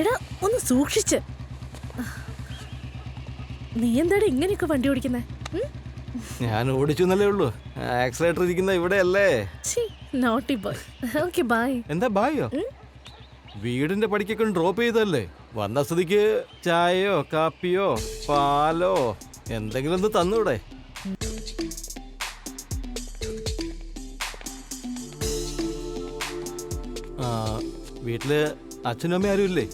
എടാ ഒന്ന് സൂക്ഷിച്ച്. നീ എന്താടാ ഇങ്ങനെയൊക്കെ വണ്ടി ഓടിക്കുന്നേ? ഞാൻ ഓടിച്ചു എന്നല്ലേ ഉള്ളൂ. ആക്സിലേറ്റർ ഇരിക്കുന്ന ഇവിടെ അല്ലേ. Naughty boy. Okay bye. എന്താ ബായോ? വീടിന്റെ പടിക്കൊക്കെ ഡ്രോപ്പ് ചെയ്തല്ലേ. വന്ന സ്ഥിതിക്ക് ചായയോ കാപ്പിയോ പാലോ എന്തെങ്കിലും ഒന്ന് തന്നൂടെ? വീട്ടില് അച്ഛനും അമ്മയും ആരും ഇല്ലേ?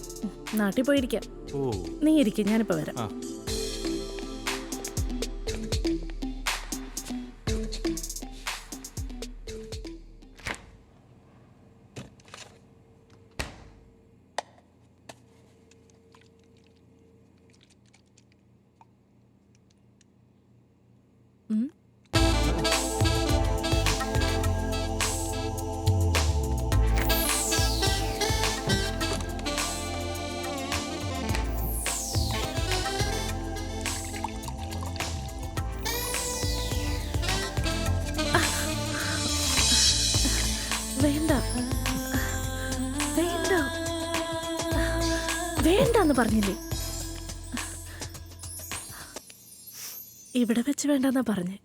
നാട്ടിൽ പോയിരിക്കാം. ഓ, നീ ഇരിക്കും, ഞാനിപ്പോ വരാം. വേണ്ട വേണ്ട വേണ്ടെന്ന് പറഞ്ഞില്ലേ? ഇവിടെ വെച്ച് വേണ്ടെന്നാ പറഞ്ഞേ.